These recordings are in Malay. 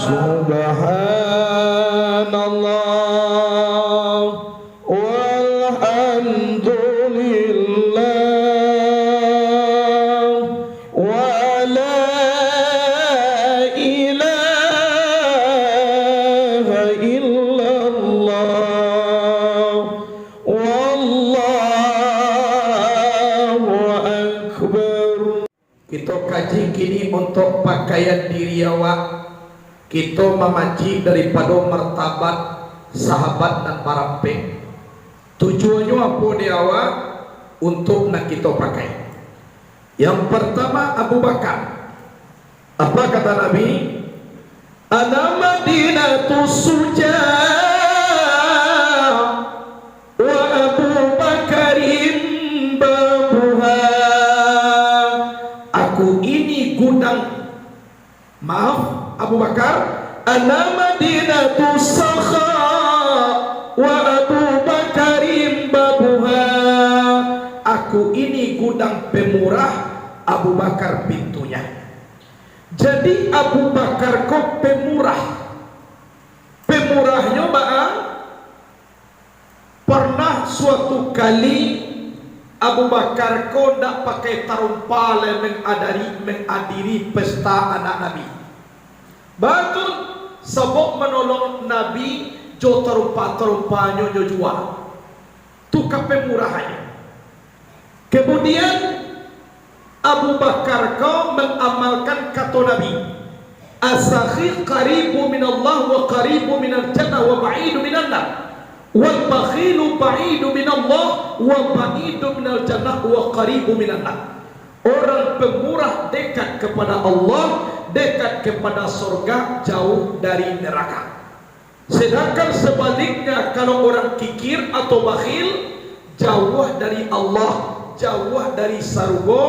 Subhanallah walhamdulillah wa la ilaha illallah wallahu akbar. Kita kaji kini untuk pakaian diri awak. Kita memaji daripada martabat sahabat dan para peng. Tujuannya apa dia awak? Untuk nak kita pakai. Yang pertama Abu Bakar. Apa kata Nabi? Ana Madinatus Suja wa Abu Bakarin babuha. Aku ini gudang. Maaf Abu Bakar, ana Madinatus Sakha wa Abu Bakarin babuha. Aku ini gudang pemurah, Abu Bakar pintunya. Jadi Abu Bakar kok pemurah. Pemurahnya bang, pernah suatu kali Abu Bakar kok nak pakai tarumpale menghadiri pesta anak Nabi. Betul, sebab menolong Nabi jo terumpa-terumpanya jo jual. Tu kepemurahannya. Kemudian Abu Bakar kau mengamalkan kata Nabi, as-sakhi qaribu minallah wa qaribu minal jannah wa ba'idu minan nar. Wal bakhilu ba'idu minallah wa ba'idu minal jannah wa qaribu minan nar. Orang pemurah dekat kepada Allah, dekat kepada surga, jauh dari neraka. Sedangkan sebaliknya kalau orang kikir atau bakhil, jauh dari Allah, jauh dari surga,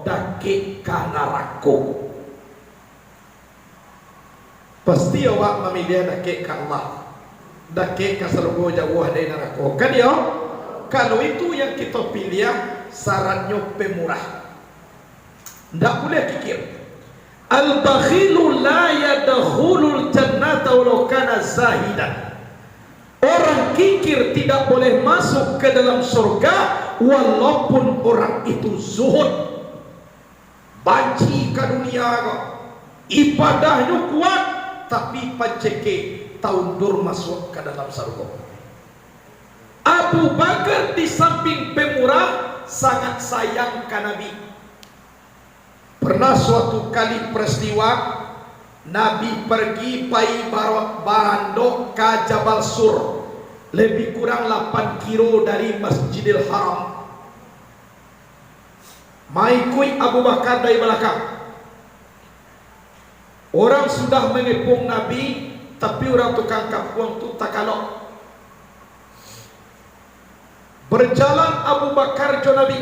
dake ka neraka. Pasti awak memilih dake ka Allah, dake ka surga, jauh dari neraka. Kan ya? Kalau itu yang kita pilih, sarannya pemurah. Tidak boleh kikir. Al-bakhilu la yadkhulul jannata walau kana zahidan. Orang kikir tidak boleh masuk ke dalam surga walaupun orang itu zuhud. Banci ke dunia, ibadahnya kuat, tapi panceke taundur masuk ke dalam surga. Abu Bakar di samping pemurah sangat sayang ke Nabi. Pernah suatu kali peristiwa Nabi pergi pai barandok ke Jabal Sur, lebih kurang 8 kilo dari Masjidil Haram. Maikui Abu Bakar dari belakang. Orang sudah mengepung Nabi, tapi orang tukang kapuang tu tak kalok. Berjalan Abu Bakar jo Nabi.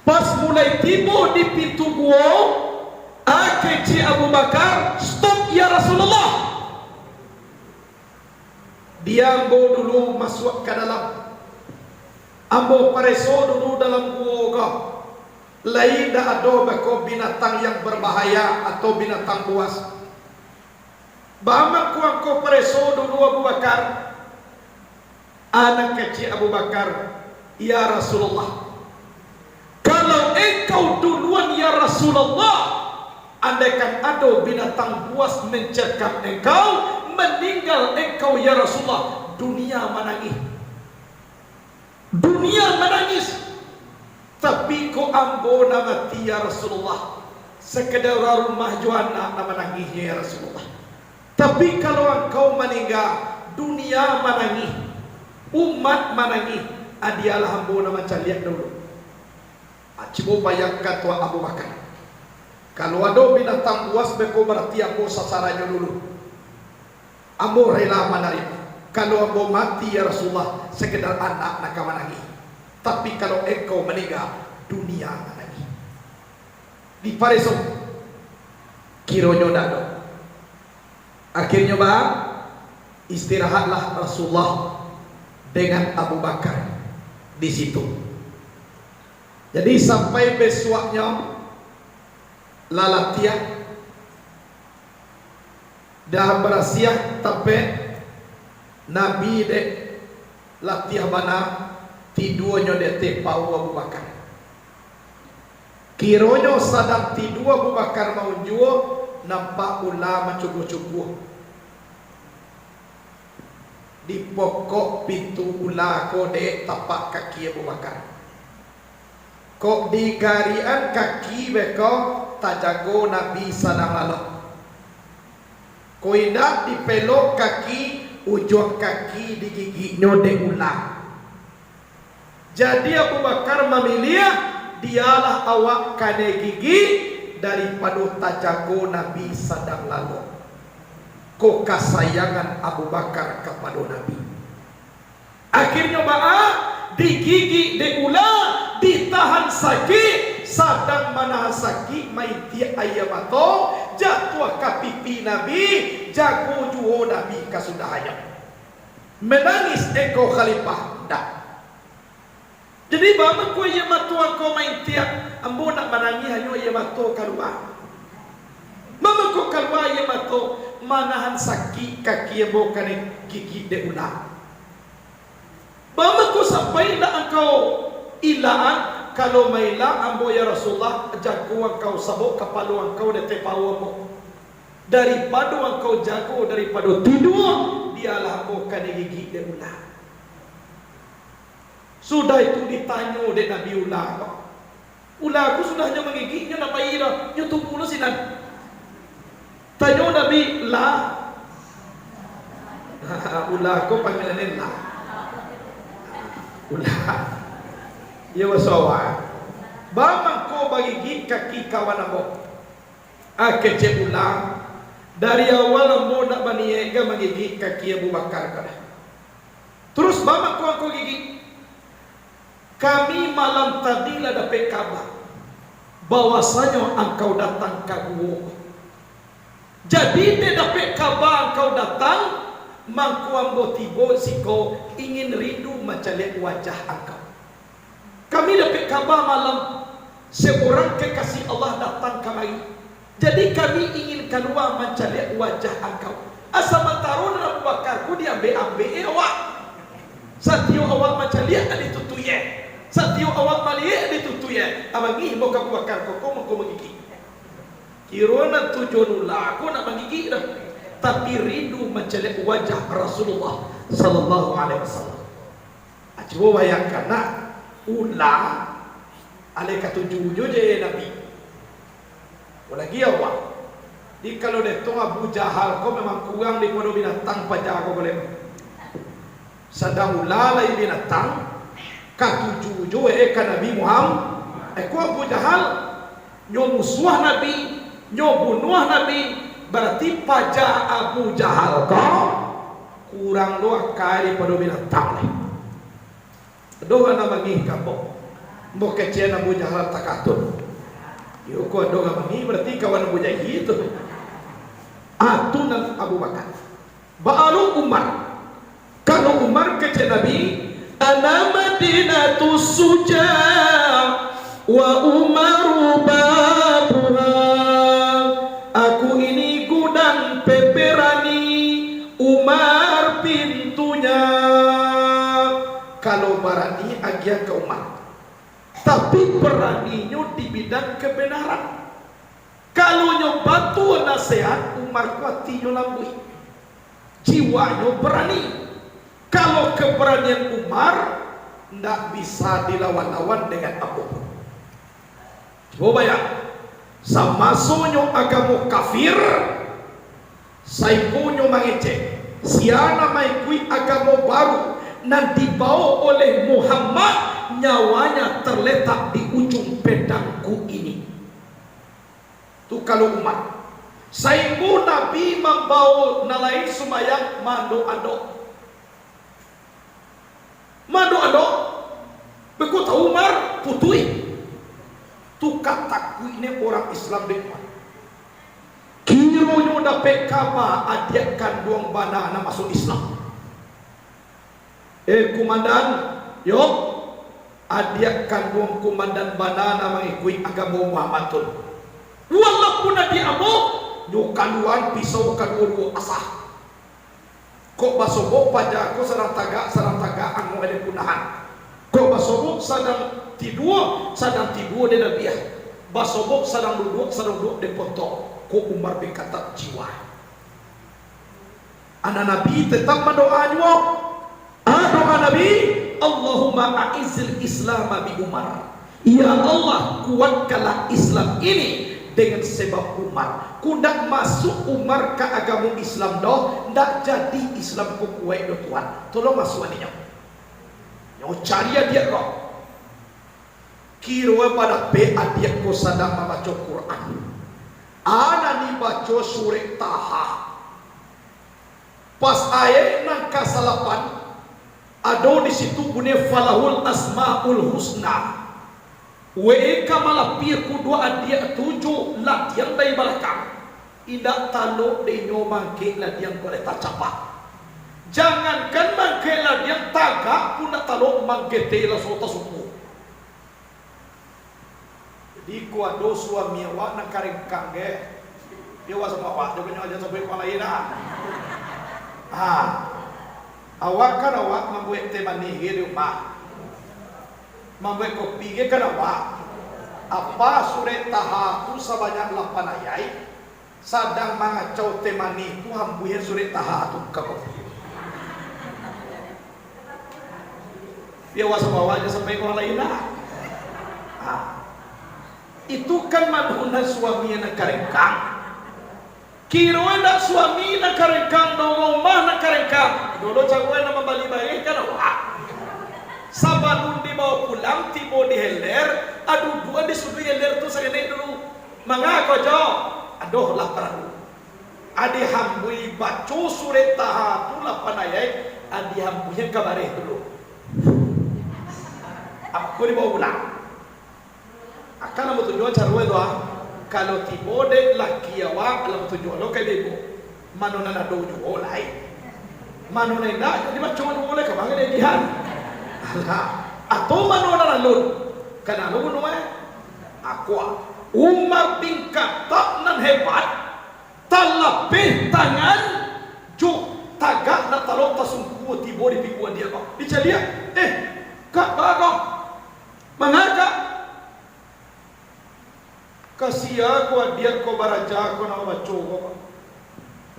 Pas mulai tiba di pintu gua, akhirnya Abu Bakar, stop ya Rasulullah. Dia ambo dulu masuk ke dalam. Ambo pareso dulu dalam gua kau. Lain dah ada bako binatang yang berbahaya atau binatang buas. Bahamak kuang ko pareso dulu Abu Bakar. Anak kecil Abu Bakar, ya Rasulullah. Kalau engkau duluan ya Rasulullah, andaikan ada binatang buas mencekam engkau, meninggal engkau ya Rasulullah, dunia menangis. Dunia menangis. Tapi kau ambo nama mati ya Rasulullah. Sekedar rumah juana nama menangisnya ya Rasulullah. Tapi kalau engkau meninggal, dunia menangis, umat menangis. Adialah ambo nama caliak dulu. Coba bayangkan tuan Abu Bakar. Kalau ada binatang buas, beko berarti ambo sasarannya dulu. Ambo rela menerima. Kalau ambo mati ya Rasulullah, sekedar anak nak menangis. Tapi kalau engkau meninggal, dunia menangis. Di pareso kironyo dado. Akhirnya bang, istirahatlah Rasulullah dengan Abu Bakar di situ. Jadi sampai besoknya lalatian dah berasiah tapi Nabi dek latih bana tiduannya dek tepau Abu Bakar. Kironyo sadang tidu Abu Bakar mau juo nampak ulama cukup-cukup di pokok pintu ula kode tapak kaki Abu Bakar. Kok di garian kaki beko tajago Nabi sadang lalu. Koindak di pelok kaki ujung kaki di gigi nyode ula. Jadi Abu Bakar memilih dialah awak kane gigi daripada tajago Nabi sadang lalu. Ko kasayangan Abu Bakar kepada Nabi. Akhirnya di gigi de ula ditahan sakit sadang mana sakit maiti ayamato jatuh ke pipi Nabi jago juho Nabi kasudahaya menangis eko khalifah dah. Jadi bapa ko ye matu ko main tiap ambo nak manangi hanyo ye matu keluar. Mama ko keluar ye matu manahan sakit kaki ambo kane gigi de ulah. Bapa ko sampai nak engkau ilaan kalau maila ambo ya Rasulullah jago engkau sabuk kepala engkau de tepau ambo. Daripada engkau jago daripada tidur dialah ambo kane gigi de ulah. Sudah itu ditanya oleh Nabi ulah. Ulah aku sudah hanya menggigitnya nak ira, nyo tunggu sih Nabi. Tanya Nabi lah. Ulah aku panggilannya lah. Ulah. Ya wasawa. Bamang ko bagigit kaki kawan amo. Kecep ulah. Dari awal amo nak baniega menggigit kaki Abu Bakar kada. Terus bamang ko aku gigit. Kami malam tadi lah dapat kabar bahwasanya engkau datang ke gua. Jadi dia dapat kabar engkau datang, mangku ambo tibo siko ingin rindu macam lihat wajah engkau. Kami dapat kabar malam seorang kekasih Allah datang kemari. Jadi kami ingin keluar macam lihat wajah engkau. Asal mantarun Abu Bakar ku dia ambil awak. Satyo awak macam lihat ditutuye. Satyo awak maliak ditutuye. Abangi mau Abu Bakar kok mau menggigit. Kirona tujuan ulah aku nak menggigit dah. Tapi rindu macam lihat wajah Rasulullah sallallahu alaihi wasallam. Coba bayangkan nak ulah alai ketujuh je Nabi. Lagi awak. Di kalau detong Abu Jahal kau memang kurang daripada binatang pada aku boleh. Sedang ulah lain binatang. Katujuh ka Nabi Muhammad. Ko Abu Jahal nyo musuh Nabi, nyo bunuh Nabi. Berarti pajak Abu Jahal kau kurang doa kali pada binatang. Doa nama ngih kapo. Mbok kecil Abu Jahal takatun. Yo ko doa mangi berarti kawan Abu Jahal itu. Atunan Abu Bakar. Ba'alu Umar. Kalau Umar kecil Nabi ana madinatu suja wa umaru babuha. Aku ini gudang peperani, Umar pintunya. Kalau berani agia ke Umar, tapi beraninya di bidang kebenaran. Kalau nyobatu nasihat Umar kuatinya lambui, jiwanya berani. Kalau keberanian Umar tidak bisa dilawan-lawan dengan apapun. Coba ya, sama sonyo agama kafir, saipunyo mangece, siana maikui agama baru, nanti dibawa oleh Muhammad, nyawanya terletak di ujung pedangku ini. Itu kalau Umar. Saipu Nabi membawa nalain sumayang mando-ado. Mando-ado. Beku tahu Umar putui. Tu kataku ini orang Islam dekat. Kironyo dapat kama adiakan duang bana masuk Islam. Komandan, yo adiakan duang komandan bana mengikui agama Muhammad tu. Walaupun Nabi Abu nyukaluan pisau kadua asah. Kok basobok pajaku sarang tagak anu ada punahan. Kok basobok sadang tidur di nabiah. Basobok sadang duduk di pontok. Kok Umar bin Khattab jiwa. Anak Nabi tetap berdoa juga. Doa Nabi, Allahumma a'izzil Islam bi Umar. Ya Allah, kuatkanlah Islam ini dengan sebab Umar. Kundak masuk Umar ke agama Islam doh, ndak jadi Islam ku kuat do Tuhan. Tolong masuk aninya. Yo cari dia kok. Kira pada pe adia ko sadang membaca Quran. Ana ni baca surah Taha. Pas ayat nang kasalapan ada di situ bunyi falahul asmaul husna. We kamala pir ku dua adia 7 latihan dari belakang. Indak taluk de nyo mangke ladiang boleh tacapak. Jangankan mangke ladiang tagak pun nak taluk mangke te la sota suku. Jadi ku ado suami awak nak karengkang ge. Dia wa sama awak dia aja sampai kepala ina. Awak kan awak membuat teh manis di rumah. Membuat kopi ke kan awak. Apa surah Taha tu sebanyak 8 ayat. Sadang mangacau teh manis tu hambuyan surah Taha tu ke kopi. Dia wa sama awak aja sampai kepala ina. Itu kan manhuna suami yang karengkang. Kira nak suami nak karengkang, dong rumah nak karengkang. Dulu cakap nama bali baik kan awak. Sabanun dibawa pulang, tiba di heler. Aduh dua disuruh heler tu saya naik dulu. Mengapa jo? Aduh lapar dulu. Adi hambui baca surah Taha tu 8 ayat. Adi hambunya kabareh dulu. Aku dibawa pulang. Akan nama tujuan carwe doa. Kalau tiba de laki awak dalam tujuan lo kayak debo, mana nak do juga lain, mana nak jadi macam mana boleh kemana dia jihad, atau mana nak lalu, kerana lo bunuh aku Umar bin Khattab nan hebat, talapih tangan, juk tagak nak talok tasungku tiba di pikuan dia kau, dicalia, kak kau, mengagak. Kasih aku dia ko baraja ko na baca ko.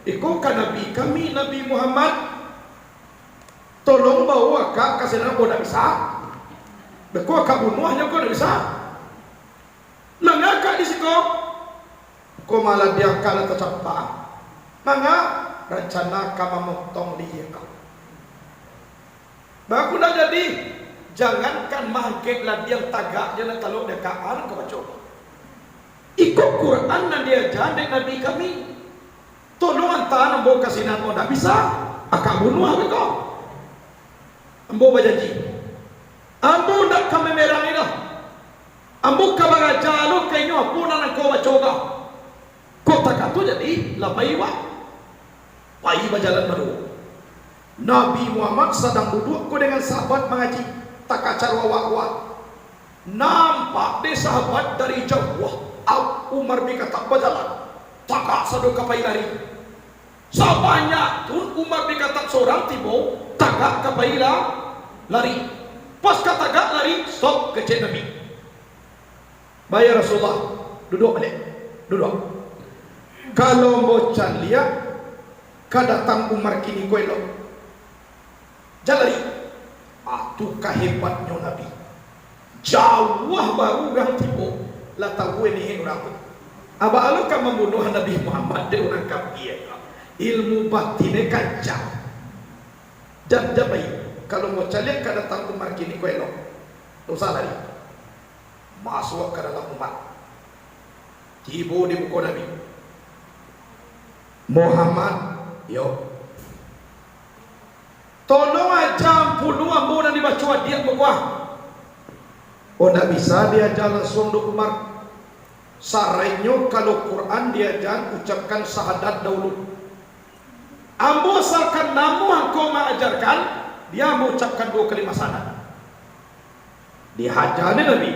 Iko kan Nabi kami Nabi Muhammad tolong bawa kak kasena ko dak bisa. Beko kak bunuhnya ko dak bisa. Nangaka di siko ko malah dia kala tercapa. Manga rencana kama motong dia kau. Baku dah jadi jangankan mangkek lah dia tagak dia nak taluk dekaan ko baca. Ikut Quran dan dia jadi Nabi kami. Tolong hantar ambo kasinan kau tak bisa. Akak bunuh aku kau. Ambo berjanji. Ambo tak kami merang ini. Ambo kabar jalur kayaknya apa nak kau baca kau. Kau tak tu jadi labai wa. Pai berjalan baru. Nabi Muhammad sedang duduk kau dengan sahabat mengaji. Tak kacar wawak. Nampak deh sahabat dari jauh. Umar bin Khattab berjalan, takak sadu kapai lari. Sebanyak pun Umar bin Khattab seorang tiba, takak kapai lari. Pas kata lari, stop kecil Nabi. Bayar Rasulullah, duduk balik, duduk. Kalau bocah lihat, kadatang Umar kini koelo, jalari. Tu kehebatnya Nabi. Jauh baru orang tiba. Lah tahu ini orang. Aba alu kan membunuh Nabi Muhammad dia orang kafir. Ilmu batinnya kacau. Dan jabai kalau mau calik ke datang Umar kini kau elok. Dosa lari. Masuk ke dalam Umar. Tiba di muka Nabi. Muhammad, yo. Tolong aja puluh ambo dan dibaca dia muka. Oh tak bisa dia jalan langsung do Umar. Sarainya kalau Quran dia jangan ucapkan syahadat dahulu. Ambo asalkan namu engkau mengajarkan, dia mengucapkan 2 kalimat syahadat. Dihajar Nabi.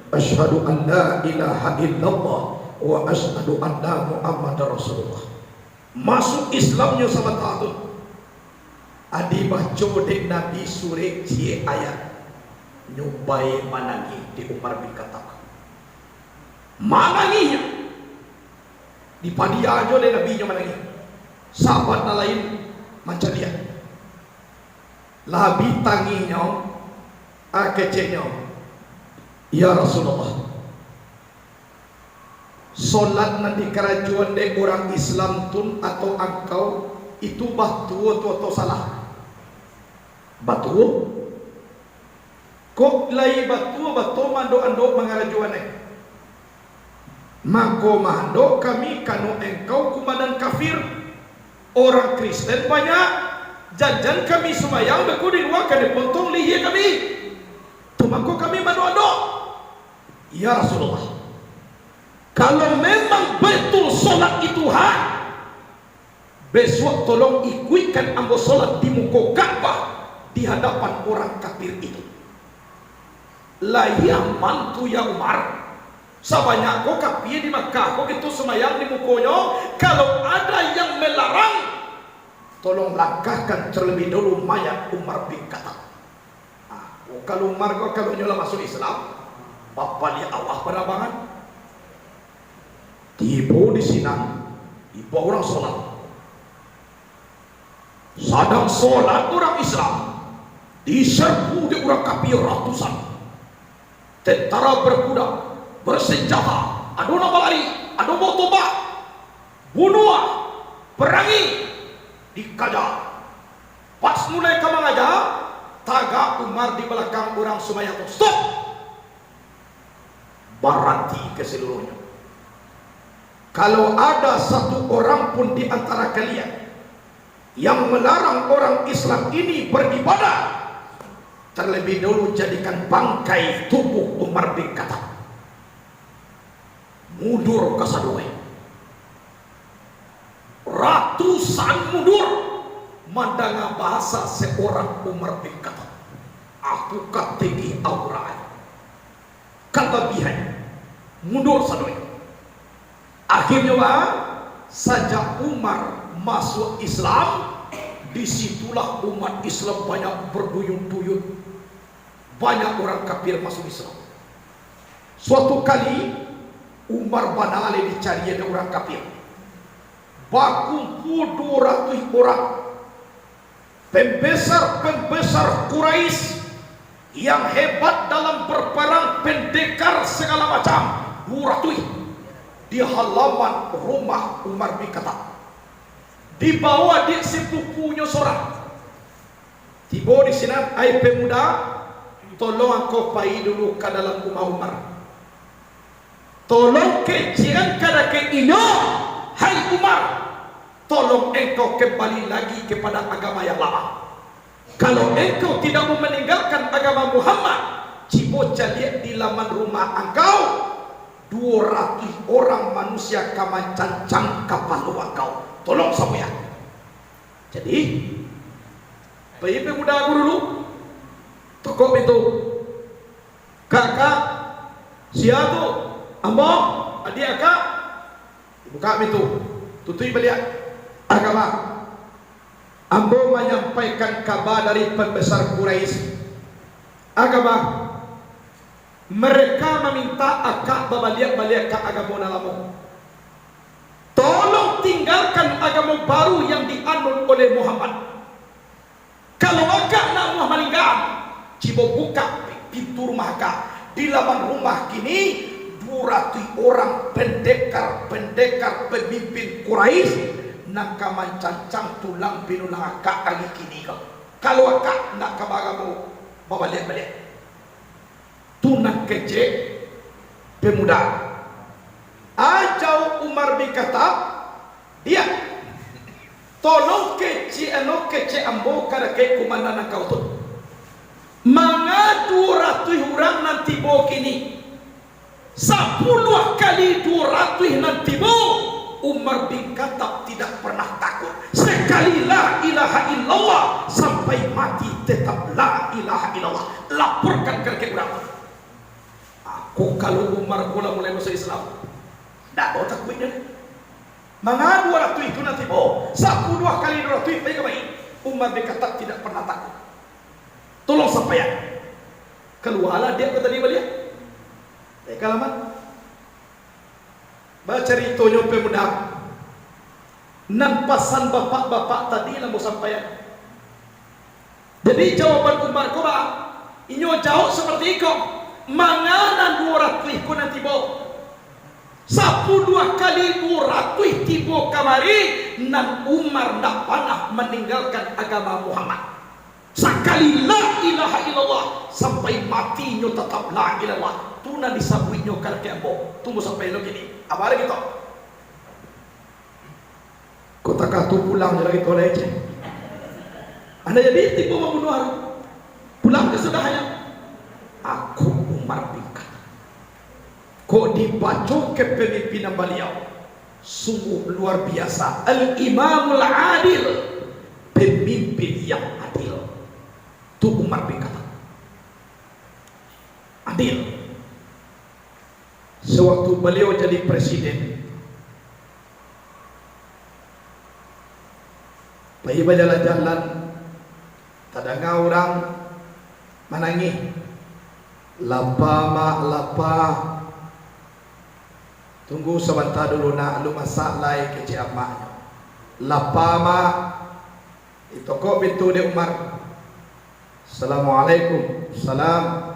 Asyhadu an la ilaha illallah wa asyhadu anna Muhammadar Rasulullah. Masuk Islamnya sama taatun. Adi baca dek Nabi suri cie ayat nyubai manangi di Umar bin Khattab. Mananginya di padia aja deh Nabi nya manangi. Sahabat lain macam dia. Labi tanginya akecenya. Ya Rasulullah, solat nanti kerajuan dek orang Islam tun atau engkau itu batu atau salah? Batu? Kok lai batu mando mengarajuan mako mando kami kanu engkau kumadan kafir. Orang Kristen banyak janjan kami sumayang beku di luar kade potong lihi kami. Tumako kami mando. Ya Rasulullah, kalau memang betul solat itu hak, besok tolong ikutkan ambo solat di muka Ka'bah di hadapan orang kafir itu. Layah mantu ya Umar, sebanyak kau kafir di Makkah, kau gitu semayang di mukonya. Kalau ada yang melarang, tolong langkahkan terlebih dulu mayat Umar bin Khattab. Kalau Umar kalau nyola masuk Islam, bapak dia Allah penerbangan. Tiba di sini, tiba orang sholat. Sadang sholat orang Islam, diserbu di orang kafir ratusan. Tentara berkuda, bersenjata, ada nak lari, ada mau tobat, bunuh, perangi, dikajar. Pas mulai kamang aja, tagak Umar di belakang orang Sumayyah itu stop, berhenti keseluruhnya. Kalau ada satu orang pun di antara kalian yang melarang orang Islam ini beribadah, terlebih dulu jadikan bangkai tubuh Umar bin Khattab. Mundur ke sadue, ratusan mundur. Mandanga bahasa seorang Umar bin Khattab, aku kategi aura kelebihan mundur sadue. Akhirnya sejak Umar masuk Islam, disitulah umat Islam banyak berduyun-duyun, banyak orang kafir masuk Islam. Suatu kali Umar banale dicari ada orang kafir, bakumpul 200 orang pembesar Quraisy yang hebat dalam berperang, pendekar segala macam, 200 di halaman rumah Umar bin Khattab. Dibawa di sepupunya seorang. Tiba di sini, ai pemuda, tolong engkau pai dulu ke dalam rumah Umar. Tolong kecian kada ke ino, hai Umar, tolong engkau kembali lagi kepada agama yang lama. Kalau engkau tidak mau meninggalkan agama Muhammad, ciboca lihat di laman rumah engkau, 200 orang manusia kaman cancang kapal luar kau. Tolong saya. Jadi bayi pemuda aku dulu toko itu kakak siapa tu ambo adik akak buka itu tutui beliau agama. Ambo menyampaikan kabar dari pembesar Quraisy agama. Mereka meminta akak balik ke agama nalamu. Tolong tinggalkan agama baru yang dianut oleh Muhammad. Kalau akak nak Muhammad meninggal, cibo buka pintu rumah akak. Di laman rumah kini 200 orang pendekar pemimpin Quraisy nak kamancancang tulang binulah akak lagi kini kau. Kalau akak nak kabagamu balik. Tunak kece pemuda ajau Umar bin Khattab dia tolong kece ambo kada ke kumandan kau tu mangadu ratui orang nanti bo kini 10 kali 200 nanti bo. Umar bin Khattab tidak pernah takut. Sekali la ilaha illallah sampai mati tetap la ilaha illallah. Laporkan ke orang. Aku kalau Umar mulai masuk Islam, Tak tahu takutnya. Mengadu ratu itu nanti boh. 10 kali ratu itu baik. Umar bin Khattab tidak pernah takut. Tolong sampaikan. Keluarlah dia ke tadi balik. Baik alamat. Baca ceritanya pemuda. Nampasan bapak-bapak tadi lah mau sampaikan. Jadi jawaban Umar ko ba? Inyo jawab seperti itu. Manganan 200 ko nanti boh. 10 kali 200 tibo kamari nan Umar tak pernah meninggalkan agama Muhammad. Sekali la ilaha illallah sampai mati nyo tetap la ilaha illallah. Tu na disabui nyo kal kembo. Tunggu sampai lo gini. Apa lagi to? Kota katu pulang lagi to lece. Anda jadi tiba membunuh orang. Pulang ke sudahnya. Aku Umar bin Khattab. Kok dibaca kepemimpinan beliau sungguh luar biasa. Al-Imamul Adil, pemimpin yang adil. Itu Umar bin Khattab. Adil. Sewaktu beliau jadi presiden, pergi berjalan-jalan, tadanga orang menangis, lapa mak lapa. Tunggu sebentar dulu nak lu masak lai ke cik amaknya. Lapa mak. Itu kok pintu dia Umar. Assalamualaikum. Salam.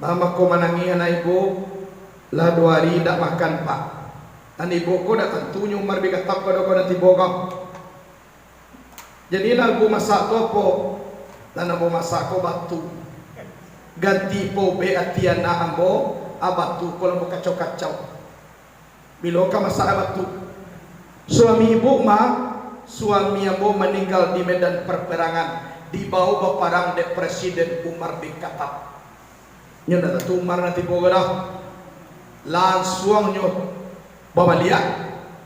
Mama ko menangi anak ibu. Lah 2 hari tak makan pak. Dan ibu ko dah tentunya Umar bin Khattab ko nanti bogong. Jadi lah ibu masak tu apa? Dan ibu masak ko batu. Ganti po be atian na ambo. Abatu ko lang mo kacau-kacau. Bila ka masak batu. Suami ibu suami ibu meninggal di medan perperangan. Dibawa baparang de Presiden Umar bin Khattab. Nyo na tu Umar nanti boga langsung nyo bawa lihat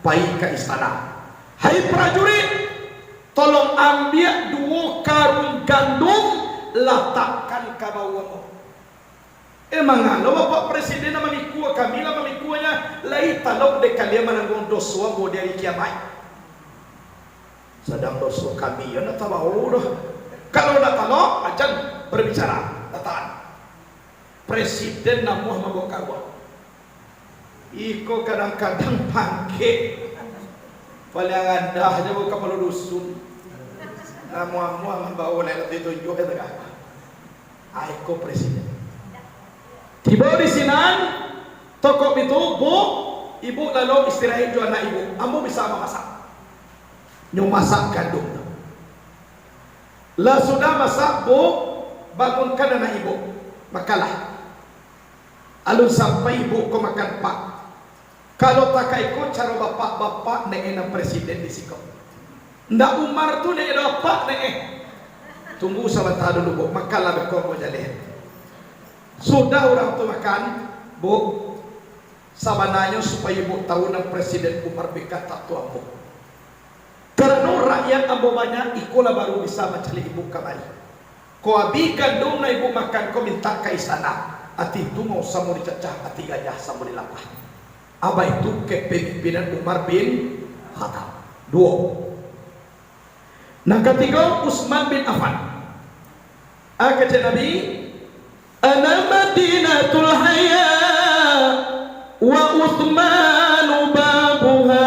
pai ke istana. Hai prajurit, tolong ambil 2 karung gandum, letakkan ke bawah. Mangalo Bapak Presiden na mamikuha kami la mamikuhanya lai talok de kalian mananggung doso mo dari kiamay. Sedang doso kami yan natabaw doh. Kalau nak talok ajan berbicara tataan. Presiden na mo mabokarwa. Iko kadang-kadang pangke. Paling anda aja buka meludusun. Namu-amu membawa lewat ditunjuk ya tak? Aiko presiden. Tiba di sinan, toko itu ibu lalu istirahat jual anak ibu. Ambo bisa memasak. Nyo masak gandum. Lah sudah masak bu, bangunkan anak ibu. Makalah. Alun sampai ibu ko makan pak. Kalau tak ikut cara bapak-bapak nengen presiden di siko. Ndak Umar tu nengen bapak nengen. Tunggu sebentar dulu bu, makalah berkau mau jalan. Sudah orang tu makan, bu, sabananya supaya ibu tahu nak Presiden Umar bin Khattab tu ambo. Karena rakyat ambo banyak, ikulah baru bisa mencari ibu kembali. Kau abikan dong na ibu makan, kau minta ke istana. Ati itu mau samu dicacah, ati gajah samu dilapah. Apa itu kepemimpinan Umar bin Khattab. 2. Nah ketiga Utsman bin Affan. Kata Nabi, ana madinatul haya wa Utsmanu babuha.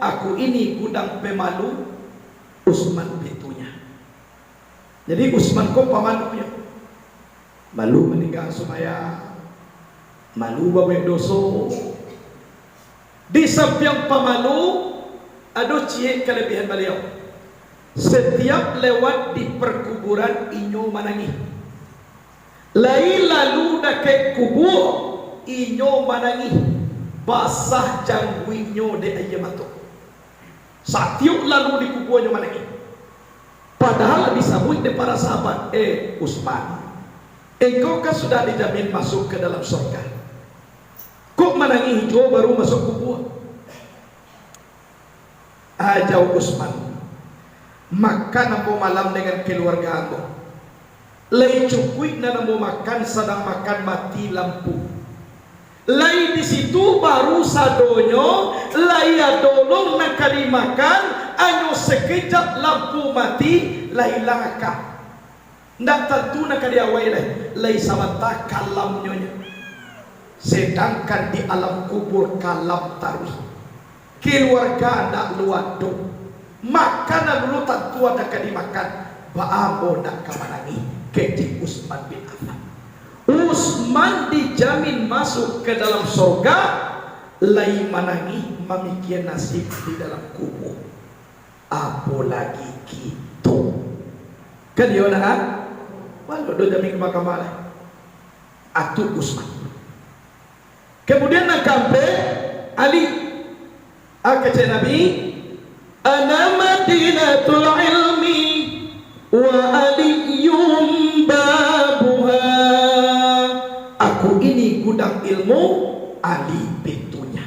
Aku ini gudang pemalu, Utsman pintunya. Jadi Utsman kok pemalunya? Malu meninggal sumaya, malu bawa dosa. Di samping pemalu ada cie kelebihan beliau. Setiap lewat di perkuburan inyo manangi. Lalu dah ke kubur inyo manangi basah jangguinyo de ayamato. Satiuk lalu di kuburnya manangi. Padahal disambut de para sahabat, Utsman, engkau kan sudah dijamin masuk ke dalam surga. Kok manangi hijau baru masuk kubur? Ajau Utsman, makan ambo malam dengan keluarga ambo. Lai cukup na namo makan sedang makan mati lampu. Lai di situ baru sadonyo, lai adolong nak dimakan, anyo sekejap lampu mati, lai langka. Ndak tentu nak diawai lai samanta kalam nyonya. Sedangkan di alam kubur kalam tarwi. Keluarga ndak luado. Makanan dulu tentu ada dimakan. Baamo ndak kamanangi keji Utsman bin Affan. Utsman dijamin masuk ke dalam surga, lai manangi mamikian nasib di dalam kubur. Apalagi gitu. Kan yo nah? Walau do jamin ke mahkamah lah. Atu Utsman. Kemudian nak kampe Ali akace Nabi, ana madinatul ilmi wa aliyum babuha. Aku ini gudang ilmu, Ali pintunya.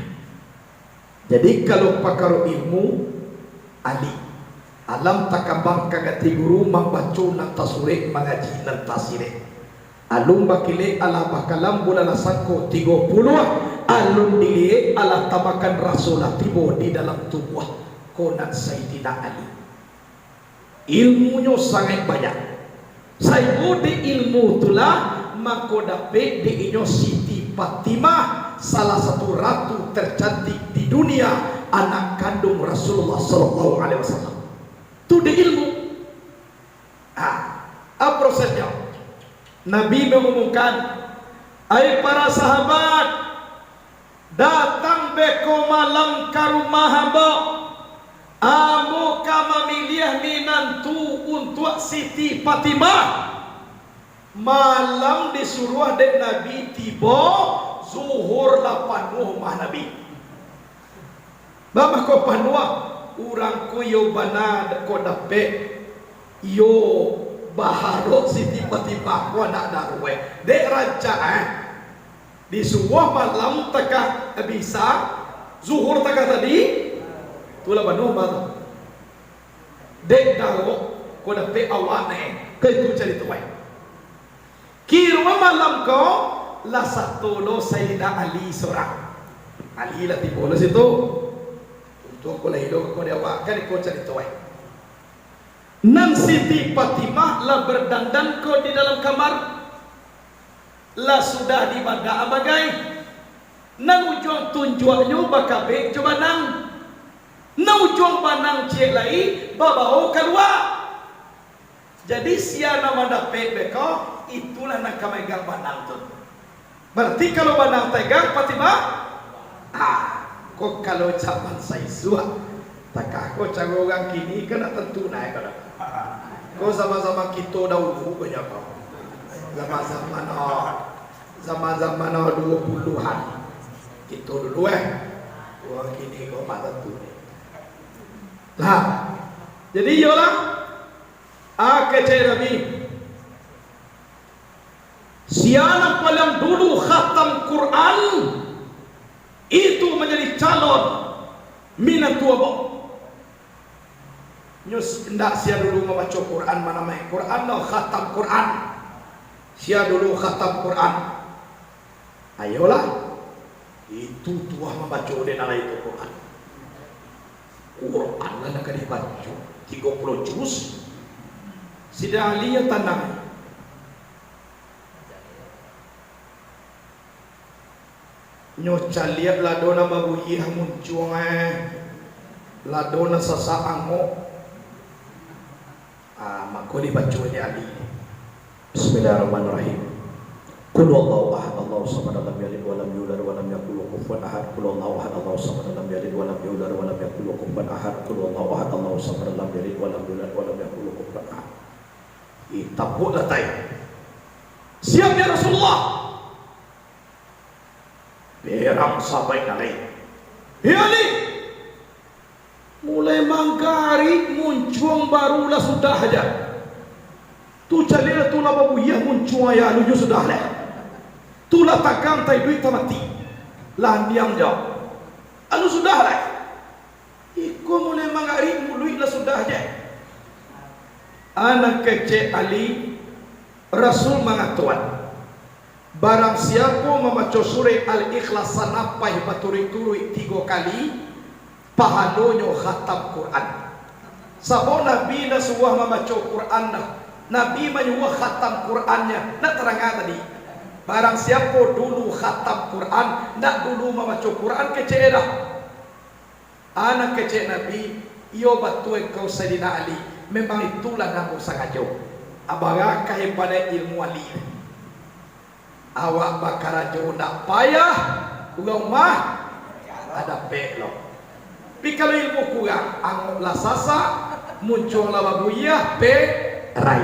Jadi kalau pakar ilmu, Ali. Alam takabang kagati guru membaca nan tasure mengaji nan tasire. Alum bakile ala bakalam bulan sangko 30. Alum dili ala tabakan rasulah tibo di dalam tubuh konan Sayyidina Ali. Ilmunya sangat banyak. Saya di ilmu itulah maka dapat di inyo Siti Fatimah, salah satu ratu tercantik di dunia, anak kandung Rasulullah sallallahu alaihi wasallam. Itu di ilmu. Apa prosesnya? Nabi mengumumkan, "Hai para sahabat, datang beko malam ke rumah hamba. Amo kama milih minantu untuk Siti Fatimah." Malam disuruh dek Nabi tiba, zuhur lapan rumah Nabi. Bapa ko panua, urang ko yo bana ko dapet yo baharo Siti Fatimah ko nak darwe. Dek raja disuruh malam takah bisa, zuhur takah tadi, tulah banu baru. Dek daro ko dapet awane, ke itu cari tuai. Kirwa malam ko la satu lo Sayyidina Ali seorang. Ali lah tiba lo situ. Untuk ko lahido ko dia wakan ko cari tuai. Nan Siti Fatimah la berdandan ko di dalam kamar. La sudah di bada abagai. Nan ujung tunjuannya bakabe coba nang. Nan ujung banang cek lai babao keluar. Jadi siapa nama dapat beko, itulah nak megang banang tu. Berarti kalau banang tegang Fatimah, kok kalau zaman saya suah, tak kau cakap orang kini kena tentu naik kada. Kau sama-sama kita dahulu banyak kau. Zaman-zaman 20-an, kita dulu orang kini kau tak tentu. Lah, jadi yolah. Kece Nabi, siapa paling dulu khatam Quran itu menjadi calon minat tuabok. Nyus ndak sia dulu membaca Quran mana main Quran no khatam Quran. Sia dulu khatam Quran. Ayolah, itu tuah membaca denala itu Quran. Quran lah nak dibaca 30 juz. Sida Ali yang tandang nyoca lihat ladona babuyi muncung ladona sasaang mo mako dibaca ni Ali. Bismillahirrahmanirrahim. Qul huwallahu ahad Allahu samad lam yalid wa lam yulad wa lam yakul lahu kufuwan ahad. Qul huwallahu ahad Allahu samad lam yalid wa lam yulad wa lam yakul lahu kufuwan ahad. Qul huwallahu ahad Allahu samad lam yalid wa lam yulad wa lam yakul lahu kufuwan ahad. Tapuklah tay. Siap ya Rasulullah. Berang sahabat nalai. Ya ni. Mulai manggari muncung barulah sudah aja. Tu calilah tu lah babu ya muncung ya luju sudah lah. Tu lah takkan tay duit mati. Lah diam jauh. Anu sudah lah. Iku mulai manggari duit lah sudah aja. Anak kecil Ali Rasul mengatakan Barang siapa membaca surah Al-Ikhlas sampai berturut-turut 3 kali, pahalanya khatam Quran. Sebab Nabi dah suruh membaca Quran dah. Nabi menyuruh khatam Qurannya. Nak terang tadi. Barang siapa dulu khatam Quran, nak dulu membaca Quran kecil dah. Anak kecil Nabi, iyo betul kau Sayyidina Ali. Memang itulah nama sangat jauh. Abarakah pada ilmu wali. Awak bakal jauh nak payah, kurang mah ada belok. Tapi kalau ilmu kurang, anggaplah sasa, muncullah babuyah, rai.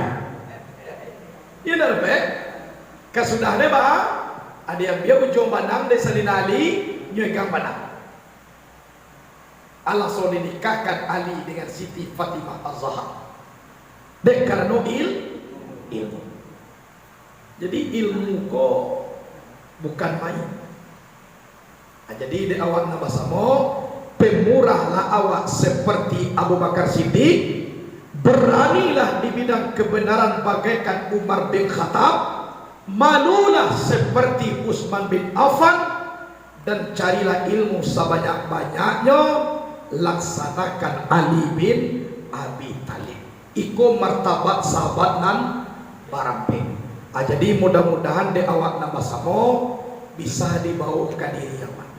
Ini dah be. Kesudahnya bah, ada yang dia ujung bandang desa Sayyidina nyuigang bandang. Allah so dinikahkan Ali dengan Siti Fatimah Az-Zahra. Dek karena ilmu. Jadi ilmu kok bukan main. Jadi di awak nama samo pemurahlah awak seperti Abu Bakar Siddiq. Beranilah di bidang kebenaran bagaikan Umar bin Khattab. Malulah seperti Utsman bin Affan. Dan carilah ilmu sebanyak-banyaknya. Laksanakan Ali bin Abi Thalib. Iku martabat sahabat nan barampe. Jadi mudah-mudahan di awak nama samo bisa dibawa ke diri awak.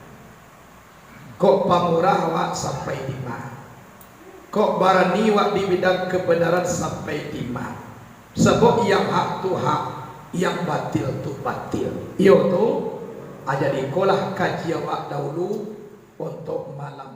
Kok pamurah awak sampai di mana? Kok barani wak di bidang kebenaran sampai di mana? Sebab yang hak tu hak, yang batil tu batil. Iyo tu, jadi kolah kaji awak dahulu untuk malam.